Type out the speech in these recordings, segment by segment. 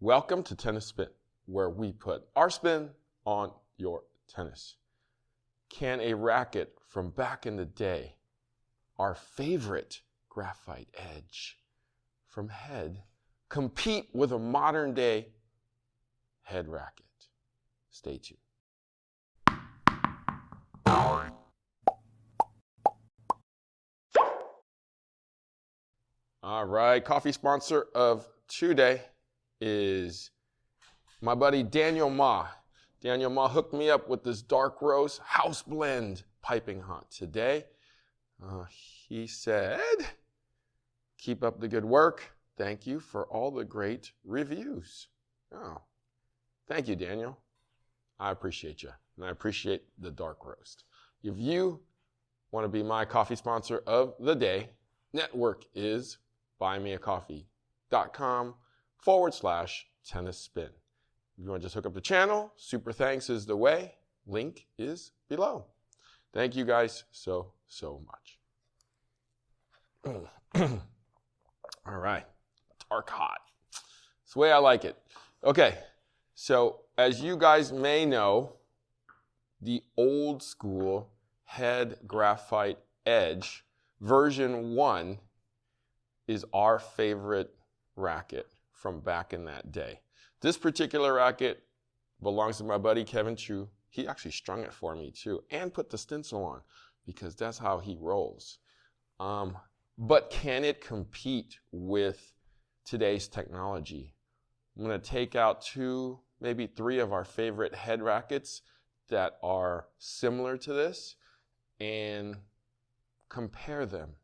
Welcome to Tennis Spin, where we put our spin on your tennis. Can a racket from back in the day, our favorite graphite edge from Head, compete with a modern day head racket? Stay tuned. All right, coffee sponsor of today is my buddy Daniel Ma. Daniel Ma hooked me up with this dark roast house blend piping hot today. He said, keep up the good work. Thank you for all the great reviews. Oh, thank you, Daniel. I appreciate you, and I appreciate the dark roast. If you want to be my coffee sponsor of the day, network is buymeacoffee.com/tennis spin. If you want to just hook up the channel, super thanks is the way. Link is below. Thank you guys so much. All right, dark hot. It's the way I like it. Okay, so as you guys may know, the old school Head Graphite Edge version 1 is our favorite racket from back in that day. This particular racket belongs to my buddy Kevin Chu. He actually strung it for me too and put the stencil on because that's how he rolls. But can it compete with today's technology? I'm going to take out 2, maybe 3 of our favorite head rackets that are similar to this and compare them.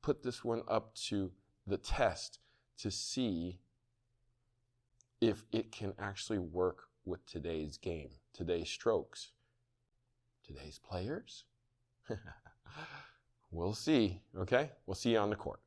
Put this one up to the test to see if it can actually work with today's game, today's strokes, today's players. We'll see, okay? We'll see you on the court.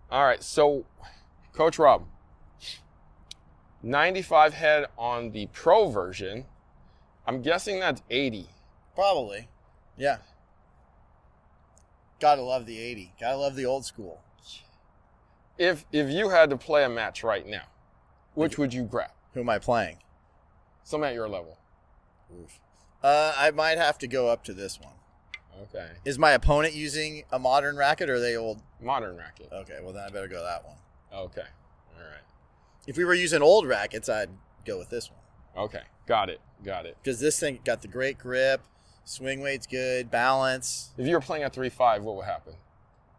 All right, so Coach Rob, 95 head on the pro version. I'm guessing that's 80. Probably, yeah. Gotta love the 80. Gotta love the old school. if you had to play a match right now, which would you grab? Who am I playing? Some at your level. Oof. I might have to go up to this one. Okay. Is my opponent using a modern racket, or are they old? Modern racket. Okay, well then I better go that one. Okay. All right. If we were using old rackets, I'd go with this one. Okay. Got it. Because this thing got the great grip, swing weight's good, balance. If you were playing a 3-5, what would happen?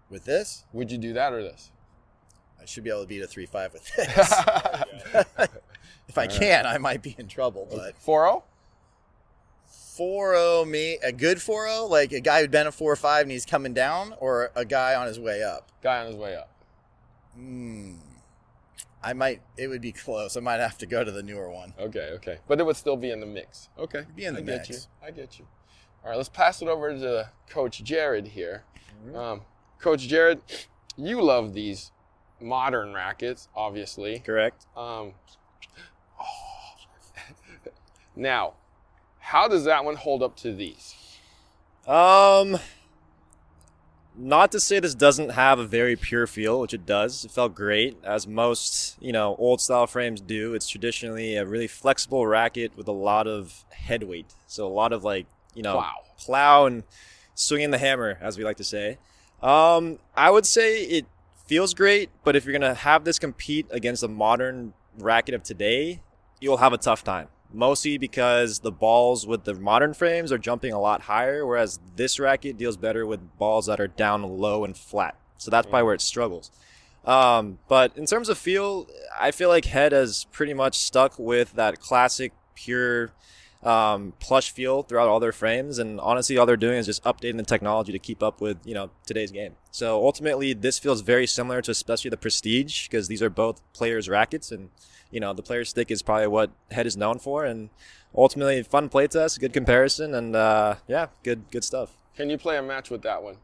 With this? Would you do that or this? I should be able to beat a 3-5 with this. If I can, I might be in trouble. But 4-0? 4-0 me, a good 4-0, like a guy who'd been a 4-5 and he's coming down, or a guy on his way up? Guy on his way up. It would be close. I might have to go to the newer one. Okay. But it would still be in the mix. Okay. Be in the mix. I get you. All right, let's pass it over to Coach Jerod here. Coach Jerod, you love these modern rackets, obviously. Correct. Now, how does that one hold up to these? Not to say this doesn't have a very pure feel, which it does. It felt great, as most, old style frames do. It's traditionally a really flexible racket with a lot of head weight. So a lot of plow and swinging the hammer, as we like to say. I would say it feels great, but if you're going to have this compete against a modern racket of today, you'll have a tough time. Mostly because the balls with the modern frames are jumping a lot higher, whereas this racket deals better with balls that are down low and flat. So that's probably where it struggles. But in terms of feel, I feel like Head has pretty much stuck with that classic, pure, plush feel throughout all their frames. And honestly, all they're doing is just updating the technology to keep up with, today's game. So ultimately, this feels very similar to especially the Prestige, because these are both players' rackets, and the player's stick is probably what Head is known for, and ultimately fun play test, good comparison, and good stuff. Can you play a match with that one?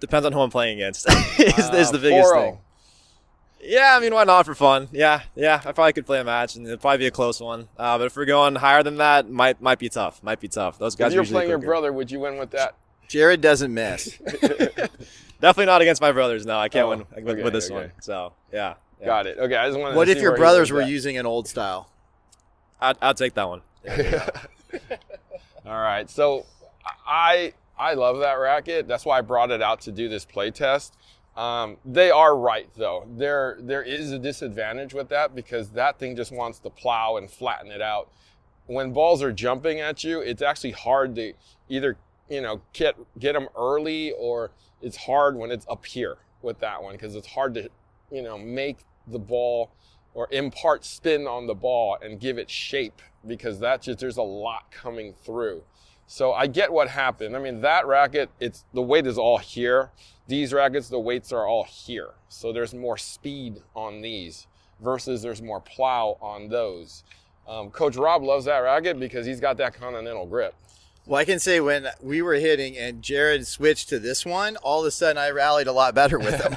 Depends on who I'm playing against. is the biggest 4-0. thing. Yeah, why not for fun? Yeah, I probably could play a match, and it'd probably be a close one. But if we're going higher than that, might be tough. Those guys. If you're playing your brother, would you win with that? Jerod doesn't miss. Definitely not against my brothers. No, I can't win with this one. So yeah. Got it. Okay, I just wanted. What to if see your where brothers he were was at. using an old style? I'll take that one. All right. So I love that racket. That's why I brought it out to do this play test. They are right though. There is a disadvantage with that, because that thing just wants to plow and flatten it out. When balls are jumping at you, it's actually hard to either get them early, or it's hard when it's up here with that one, because it's hard to make the ball or impart spin on the ball and give it shape, because there's a lot coming through. So I get what happened. That racket, the weight is all here. These rackets, the weights are all here. So there's more speed on these versus there's more plow on those. Coach Rob loves that racket because he's got that continental grip. Well, I can say when we were hitting and Jerod switched to this one, all of a sudden I rallied a lot better with him.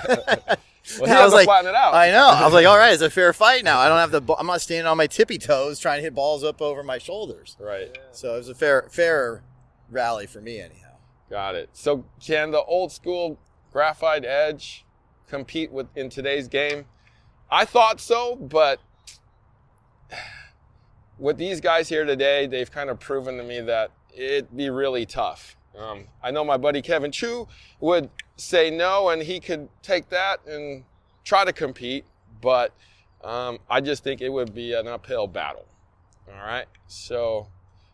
Well, I was like, flatten it out. I know. I was like, all right, it's a fair fight now. I don't have I'm not standing on my tippy toes trying to hit balls up over my shoulders. Right. So it was a fair rally for me anyhow. Got it. So can the old school Graphite Edge compete in today's game? I thought so, but with these guys here today, they've kind of proven to me that it'd be really tough. I know my buddy Kevin Chu would say no, and he could take that and try to compete, but I just think it would be an uphill battle. All right. So,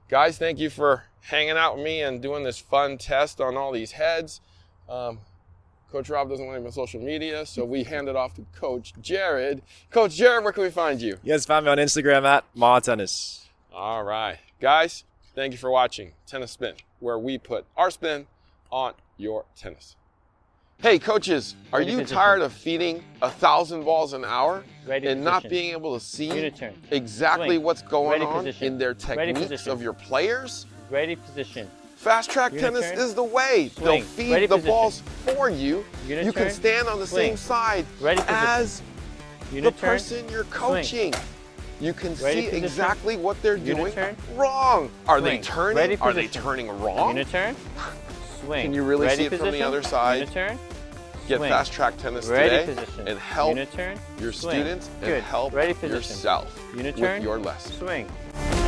guys, thank you for hanging out with me and doing this fun test on all these heads. Coach Rob doesn't want to be on social media, so we hand it off to Coach Jerod. Coach Jerod, where can we find you? You guys find me on Instagram at Ma Tennis. All right. Guys, thank you for watching Tennis Spin, where we put our spin on your tennis. Hey, coaches, are you tired of feeding 1,000 balls an hour and not being able to see exactly what's going on in their techniques of your players? Ready position. Fast track tennis is the way. They'll feed the balls for you. You can stand on the same side as the person you're coaching. You can see exactly what they're doing wrong. Are they turning? Are they turning wrong? Uniturn. Swing. Can you really see it from the other side? Uniturn. get swing. fast track tennis Ready today position. and help Uniturn, your swing. students and Good. help Ready position. yourself Uniturn, with your lesson. swing.